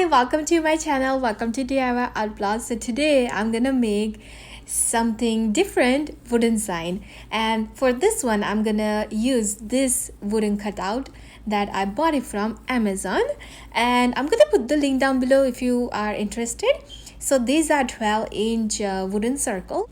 Hi, welcome to my channel. Welcome to DIY Art Blog. So today I'm gonna make something different wooden sign, and for this one I'm gonna use this wooden cutout that I bought it from Amazon, and I'm gonna put the link down below if you are interested. So these are 12-inch wooden circle,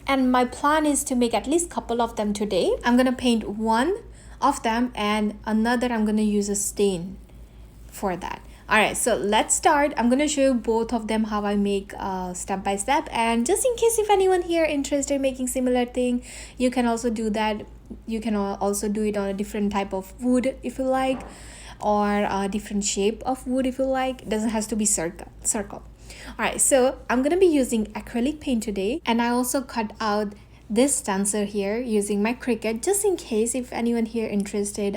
and my plan is to make at least couple of them today. I'm gonna paint one of them and another I'm gonna use a stain for that. All right, so let's start. I'm gonna show you both of them how I make step by step, and just in case if anyone here interested in making similar thing, you can also do that. You can also do it on a different type of wood if you like, or a different shape of wood if you like. It doesn't have to be circle. All right, so I'm gonna be using acrylic paint today, and I also cut out this stencil here using my Cricut, just in case if anyone here interested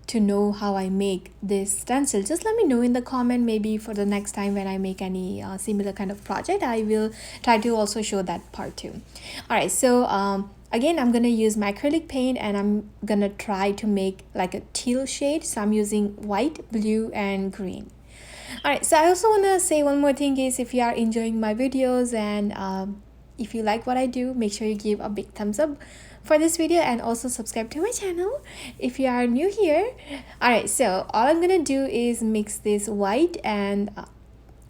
to know how I make this stencil. Just let me know in the comment. Maybe for the next time when I make any similar kind of project, I will try to also show that part too. All right, so again I'm gonna use my acrylic paint, and I'm gonna try to make like a teal shade. So I'm using white, blue, and green. All right, so I also want to say one more thing is, if you are enjoying my videos and if you like what I do, make sure you give a big thumbs up for this video, and also subscribe to my channel if you are new here. All right, so all I'm gonna do is mix this white and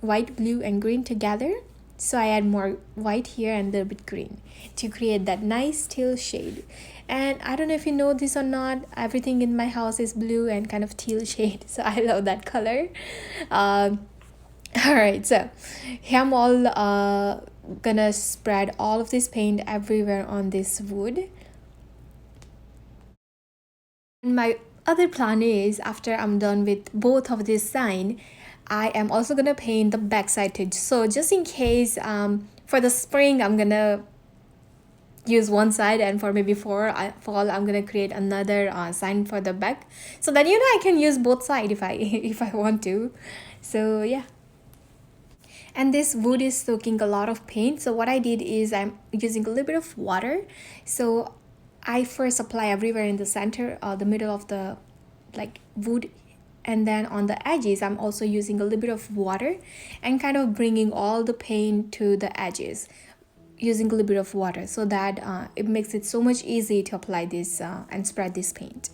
white, blue, and green together. So I add more white here and a little bit green to create that nice teal shade. And I don't know if you know this or not, everything in my house is blue and kind of teal shade, so I love that color. All right, so here I'm all gonna spread all of this paint everywhere on this wood. And my other plan is, after I'm done with both of this sign, I am also gonna paint the backside too. So just in case for the spring I'm gonna use one side, and for maybe for fall I'm gonna create another sign for the back, so that I can use both sides if I if I want to. So yeah. And this wood is soaking a lot of paint, so what I did is I'm using a little bit of water. So I first apply everywhere in the center, the middle of the like wood, and then on the edges I'm also using a little bit of water and kind of bringing all the paint to the edges using a little bit of water, so that it makes it so much easy to apply this and spread this paint.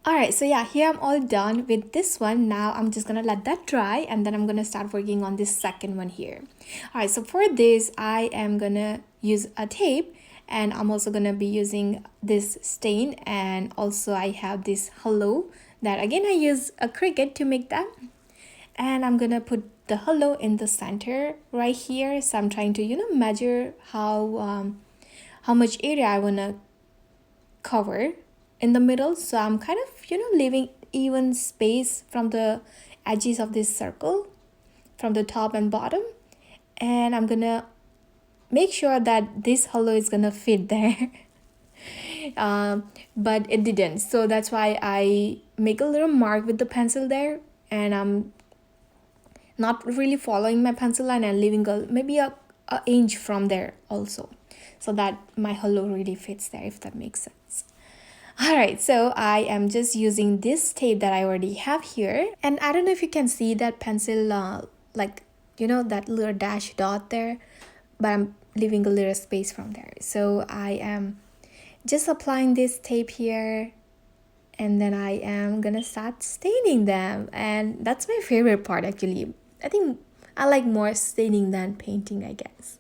Alright, so yeah, here I'm all done with this one. Now I'm just gonna let that dry, and then I'm gonna start working on this second one here. Alright, so for this I am gonna use a tape, and I'm also gonna be using this stain, and also I have this hello that again I use a Cricut to make that. And I'm gonna put the hello in the center right here. So I'm trying to measure how much area I wanna cover in the middle. So I'm kind of leaving even space from the edges of this circle, from the top and bottom, and I'm gonna make sure that this hello is gonna fit there. But it didn't, so that's why I make a little mark with the pencil there, and I'm not really following my pencil line and leaving maybe a inch from there also, so that my hello really fits there, if that makes sense. Alright, so I am just using this tape that I already have here, and I don't know if you can see that pencil like that little dash dot there, but I'm leaving a little space from there. So I am just applying this tape here, and then I am gonna start staining them, and that's my favorite part actually. I think I like more staining than painting, I guess.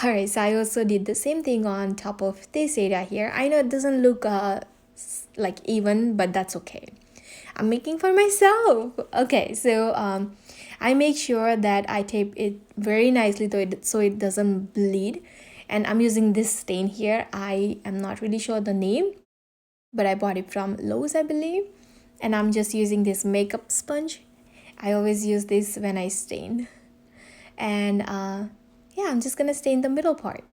Alright, so I also did the same thing on top of this area here. I know it doesn't look like even, but that's okay. I'm making for myself. Okay, so I make sure that I tape it very nicely so it doesn't bleed. And I'm using this stain here. I am not really sure the name, but I bought it from Lowe's, I believe. And I'm just using this makeup sponge. I always use this when I stain. And yeah, I'm just gonna stain the middle part.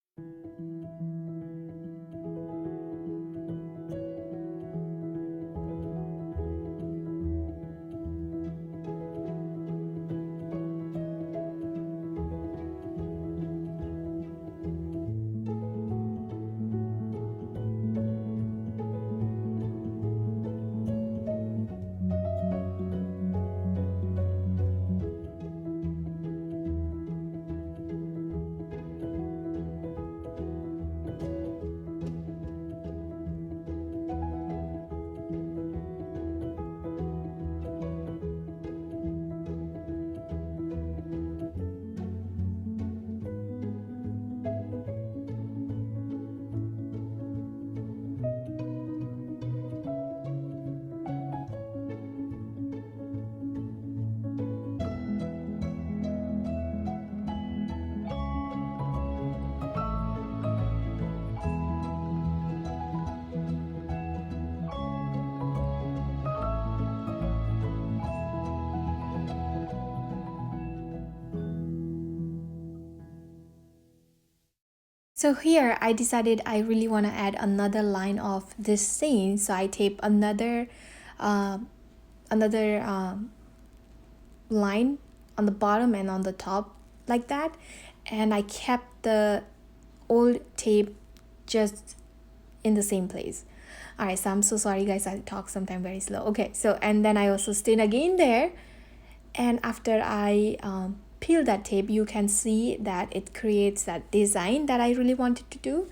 So here I decided I really want to add another line of this stain, so I tape uh, another line on the bottom and on the top like that, and I kept the old tape just in the same place. All right, so I'm so sorry guys, I talk sometimes very slow. Okay, so and then I also stain again there, and after I peel that tape, you can see that it creates that design that I really wanted to do,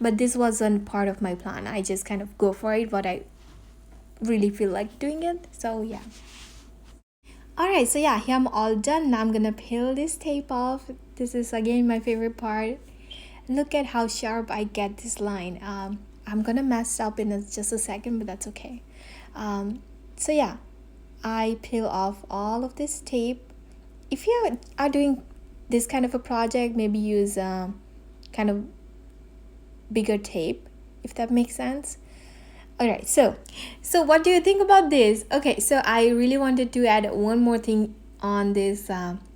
but this wasn't part of my plan. I just kind of go for it, what I really feel like doing it. So yeah. All right, so yeah, here I'm all done. Now I'm gonna peel this tape off. This is again my favorite part. Look at how sharp I get this line. I'm gonna mess up in just a second, but that's okay. So yeah, I peel off all of this tape. If you are doing this kind of a project, maybe use kind of bigger tape, if that makes sense. All right, so what do you think about this? Okay, so I really wanted to add one more thing on this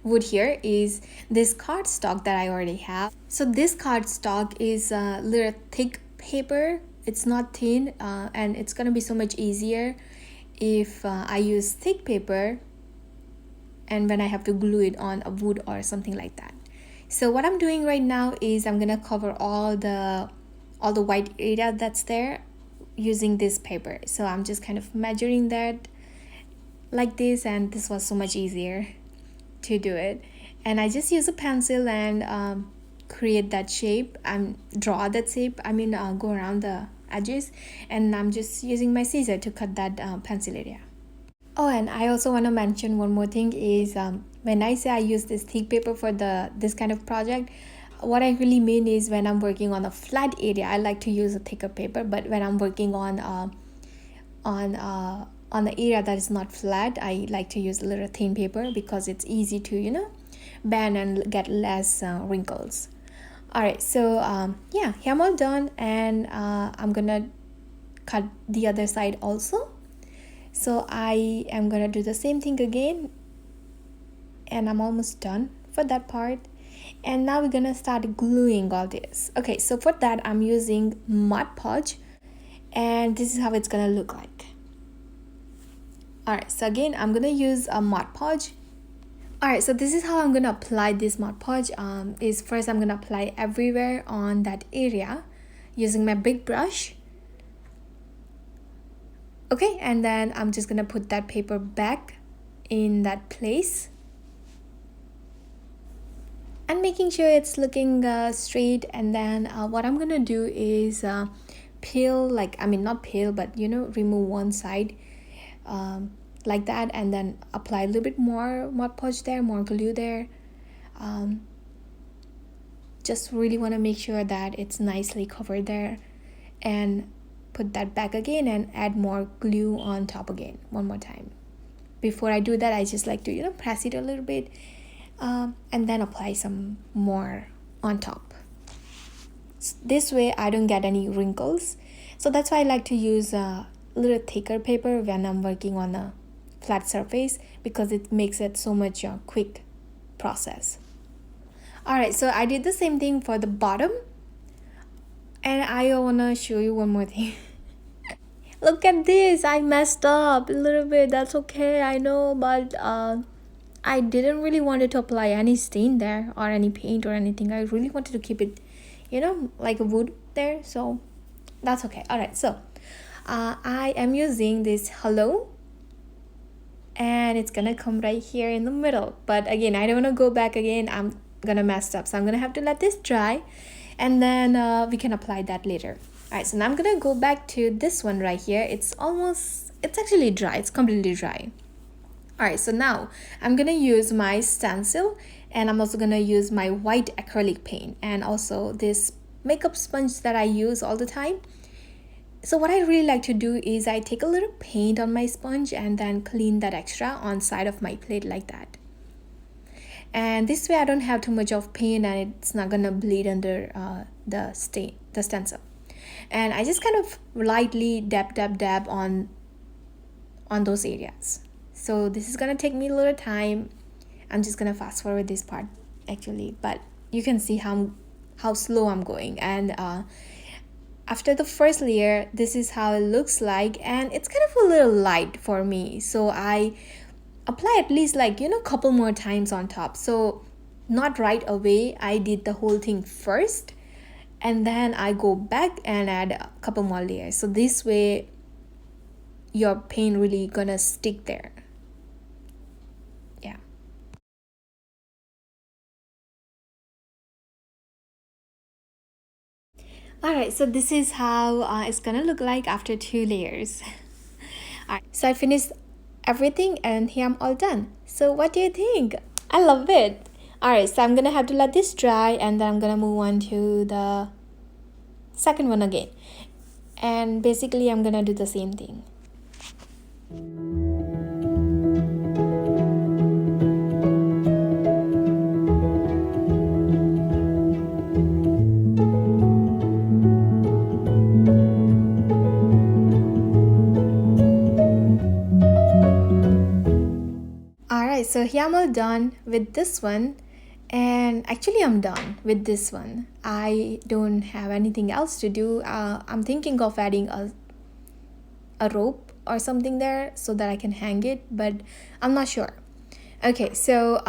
wood here, is this cardstock that I already have. So this cardstock is a little thick paper. It's not thin, and it's gonna be so much easier if I use thick paper and when I have to glue it on a wood or something like that. So what I'm doing right now is I'm gonna cover all the white area that's there using this paper. So I'm just kind of measuring that like this, and this was so much easier to do it. And I just use a pencil and create that shape and draw that shape. Go around the edges, and I'm just using my scissor to cut that pencil area. Oh, and I also want to mention one more thing is when I say I use this thick paper for this kind of project, what I really mean is when I'm working on a flat area, I like to use a thicker paper. But when I'm working on the area that is not flat, I like to use a little thin paper because it's easy to bend and get less wrinkles. All right, so yeah, here I'm all done, and I'm gonna cut the other side also. So I am gonna do the same thing again, and I'm almost done for that part. And now we're gonna start gluing all this. Okay, so for that I'm using Mod Podge, and this is how it's gonna look like. All right, so again I'm gonna use a Mod Podge. All right, so this is how I'm gonna apply this Mod Podge. Is first I'm gonna apply everywhere on that area using my big brush. Okay, and then I'm just gonna put that paper back in that place and making sure it's looking straight. And then what I'm gonna do is peel, not peel, but remove one side like that, and then apply a little bit more Mod Podge there, more glue there. Just really want to make sure that it's nicely covered there, and put that back again and add more glue on top again one more time. Before I do that, I just like to press it a little bit, and then apply some more on top. This way I don't get any wrinkles. So that's why I like to use a little thicker paper when I'm working on a flat surface, because it makes it so much quick process. All right, so I did the same thing for the bottom, and I want to show you one more thing. Look at this, I messed up a little bit. That's okay, I know, but I didn't really wanted to apply any stain there or any paint or anything. I really wanted to keep it like a wood there, so that's okay. All right, so I am using this hello, and it's gonna come right here in the middle. But again, I don't want to go back again. I'm gonna mess up, so I'm gonna have to let this dry, and then we can apply that later. All right, so now I'm gonna go back to this one right here. It's actually dry. It's completely dry. All right, so now I'm gonna use my stencil, and I'm also gonna use my white acrylic paint, and also this makeup sponge that I use all the time. So what I really like to do is I take a little paint on my sponge and then clean that extra on side of my plate like that. And this way I don't have too much of paint, and it's not gonna bleed under the stencil. And I just kind of lightly dab on those areas. So this is gonna take me a little time. I'm just gonna fast forward this part actually, but you can see how how slow I'm going. And after the first layer, this is how it looks like, and it's kind of a little light for me, so I apply at least like couple more times on top. So not right away, I did the whole thing first, and then I go back and add a couple more layers, so this way your paint really gonna stick there. Yeah. All right, so this is how it's gonna look like after 2 layers. All right, so I finished everything and here I'm all done. So what do you think? I love it. All right, so I'm gonna have to let this dry and then I'm gonna move on to the second one again. And basically I'm gonna do the same thing. Alright, so here I'm all done with this one, and actually I'm done with this one. I don't have anything else to do. I'm thinking of adding a rope or something there so that I can hang it, but I'm not sure. Okay, so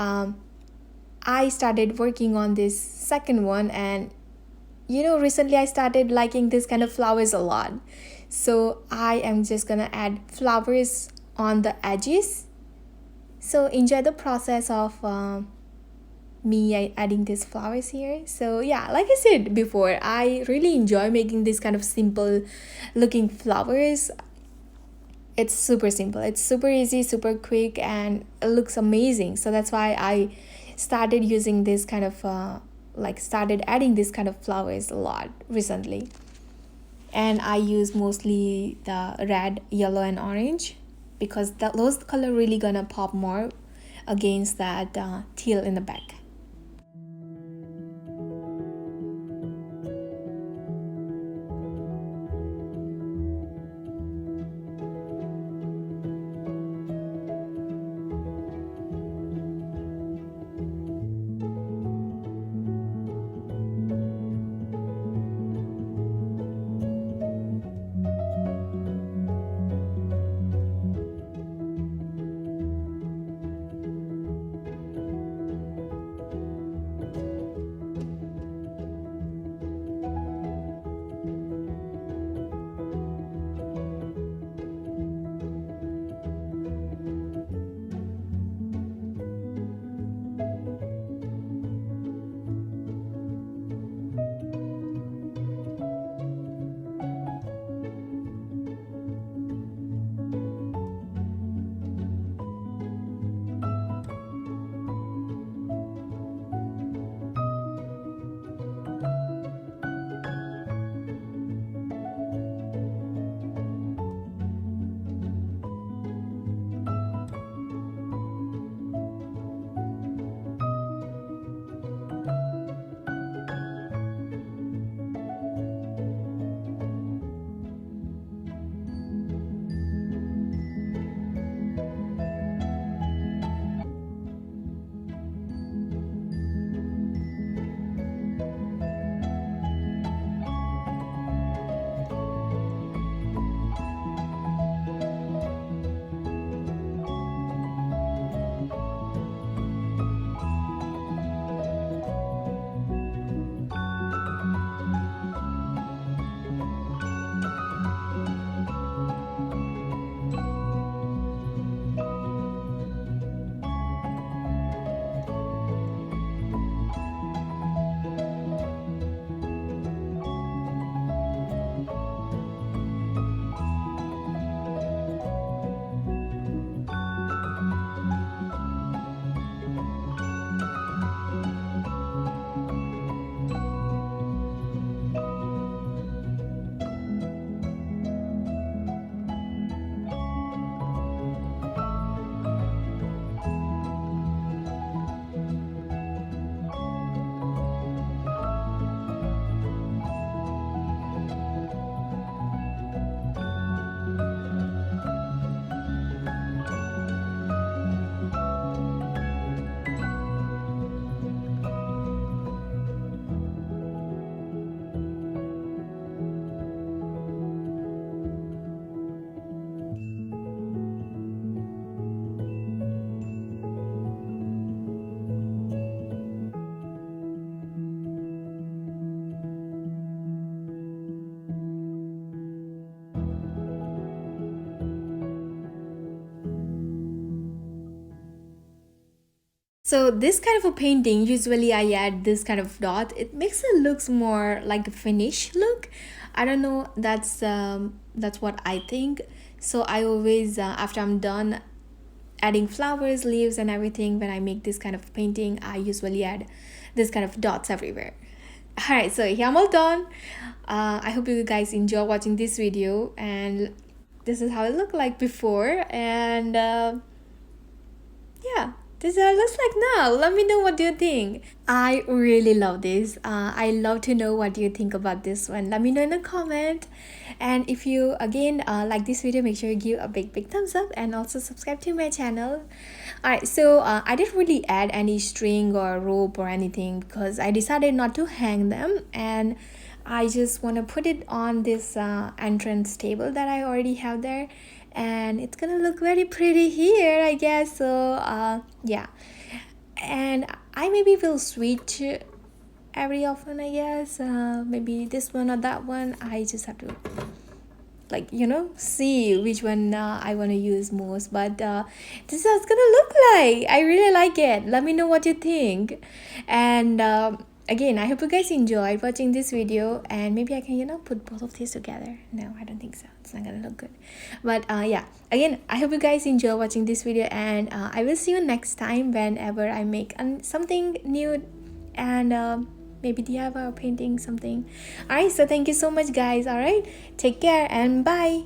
I started working on this second one, and recently I started liking this kind of flowers a lot. So I am just gonna add flowers on the edges. So enjoy the process of me adding these flowers here. So yeah, like I said before, I really enjoy making this kind of simple looking flowers. It's super simple, it's super easy, super quick, and it looks amazing. So that's why I started using this kind of started adding this kind of flowers a lot recently. And I use mostly the red, yellow, and orange because those color really gonna pop more against that teal in the back. So this kind of a painting, usually I add this kind of dot. It makes it looks more like a finish look. I don't know, that's what I think. So I always after I'm done adding flowers, leaves and everything, when I make this kind of painting, I usually add this kind of dots everywhere. Alright, so here I'm all done. I hope you guys enjoy watching this video, and this is how it looked like before, and yeah, this is how it looks like now. Let me know what do you think. I really love this. I love to know what you think about this one. Let me know in the comment. And if you again like this video, make sure you give a big thumbs up and also subscribe to my channel. Alright, so I didn't really add any string or rope or anything because I decided not to hang them, and I just want to put it on this entrance table that I already have there, and it's gonna look very pretty here, I guess. So yeah, and I maybe will switch every often, I guess. Maybe this one or that one. I just have to, like, see which one I want to use most, but this is how it's gonna look like. I really like it. Let me know what you think. And again, I hope you guys enjoyed watching this video, and maybe I can put both of these together. No, I don't think so. It's not gonna look good. But yeah, again, I hope you guys enjoy watching this video, and I will see you next time whenever I make something new, and maybe DIY or painting something. Alright, so thank you so much guys. Alright, take care and bye.